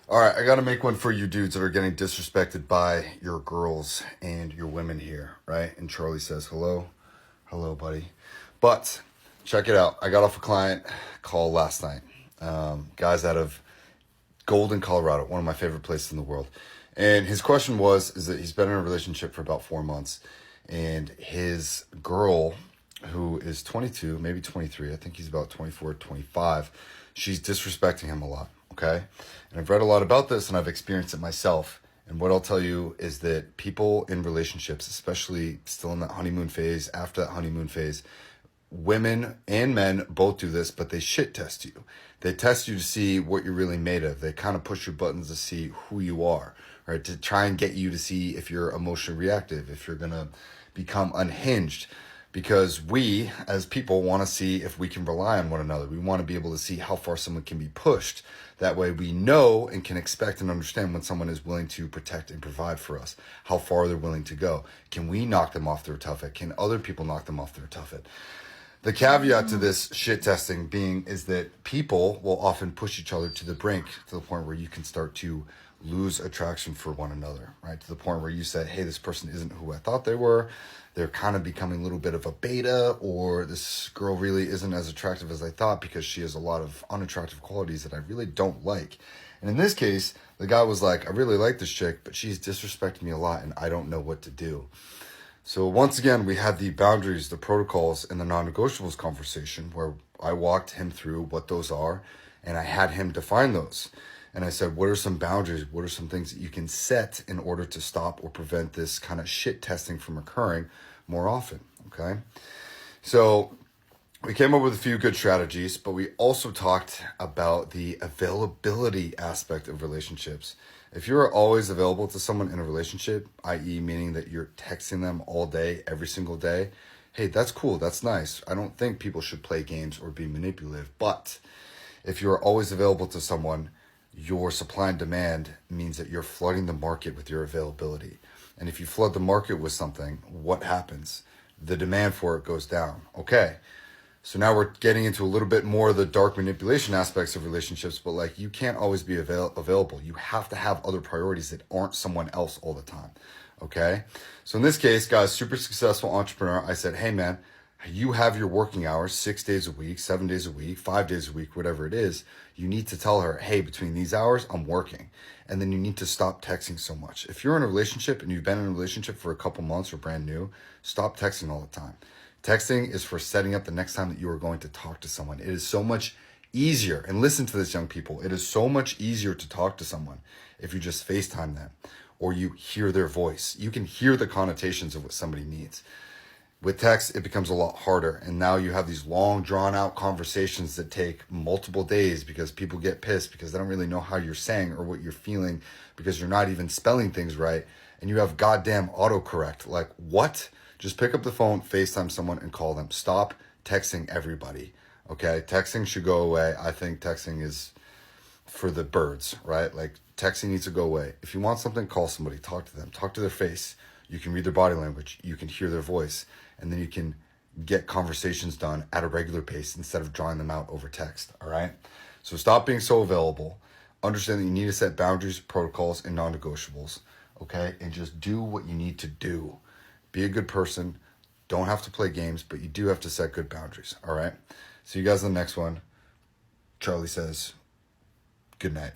All right, I got to make one for you dudes that are getting disrespected by your girls and your women here, right? And Charlie says, hello. Hello, buddy. But check it out. I got off a client call last night. Guys out of Golden, Colorado, one of my favorite places in the world. And his question is that he's been in a relationship for about 4 months. And his girl, who is 22, maybe 23, I think he's about 24, 25, she's disrespecting him a lot, okay? And I've read a lot about this and I've experienced it myself. And what I'll tell you is that people in relationships, especially still in that honeymoon phase, after that honeymoon phase, women and men both do this, but they shit test you. They test you to see what you're really made of. They kind of push your buttons to see who you are, right? To try and get you to see if you're emotionally reactive, if you're going to become unhinged. Because we, as people, want to see if we can rely on one another. We want to be able to see how far someone can be pushed. That way we know and can expect and understand when someone is willing to protect and provide for us, how far they're willing to go. Can we knock them off their tuffet? Can other people knock them off their tuffet? The caveat to this shit testing being is that people will often push each other to the brink, to the point where you can start to lose attraction for one another, right? To the point where you say, hey, this person isn't who I thought they were. They're kind of becoming a little bit of a beta, or this girl really isn't as attractive as I thought because she has a lot of unattractive qualities that I really don't like. And in this case, the guy was like, I really like this chick, but she's disrespecting me a lot and I don't know what to do. So once again, we had the boundaries, the protocols, and the non-negotiables conversation where I walked him through what those are, and I had him define those. And I said, what are some boundaries? What are some things that you can set in order to stop or prevent this kind of shit testing from occurring more often, okay? So we came up with a few good strategies, but we also talked about the availability aspect of relationships. If you're always available to someone in a relationship, i.e. meaning that you're texting them all day, every single day, hey, that's cool, that's nice. I don't think people should play games or be manipulative. But if you're always available to someone, your supply and demand means that you're flooding the market with your availability. And if you flood the market with something, what happens? The demand for it goes down. Okay. So now we're getting into a little bit more of the dark manipulation aspects of relationships, but like you can't always be available. You have to have other priorities that aren't someone else all the time. Okay. So in this case, guys, super successful entrepreneur, I said, hey man, you have your working hours 6 days a week, 7 days a week, 5 days a week, whatever it is. You need to tell her, hey, between these hours, I'm working. And then you need to stop texting so much. If you're in a relationship and you've been in a relationship for a couple months or brand new, stop texting all the time. Texting is for setting up the next time that you are going to talk to someone. It is so much easier. And listen to this, young people. It is so much easier to talk to someone if you just FaceTime them or you hear their voice. You can hear the connotations of what somebody needs. With text, it becomes a lot harder. And now you have these long, drawn out conversations that take multiple days because people get pissed because they don't really know how you're saying or what you're feeling because you're not even spelling things right. And you have goddamn autocorrect. Like, what? Just pick up the phone, FaceTime someone, and call them. Stop texting everybody, okay? Texting should go away. I think texting is for the birds, right? Like, texting needs to go away. If you want something, call somebody. Talk to them. Talk to their face. You can read their body language. You can hear their voice. And then you can get conversations done at a regular pace instead of drawing them out over text, all right? So stop being so available. Understand that you need to set boundaries, protocols, and non-negotiables, okay? And just do what you need to do. Be a good person. Don't have to play games, but you do have to set good boundaries, all right? See you guys in the next one. Charlie says, good night.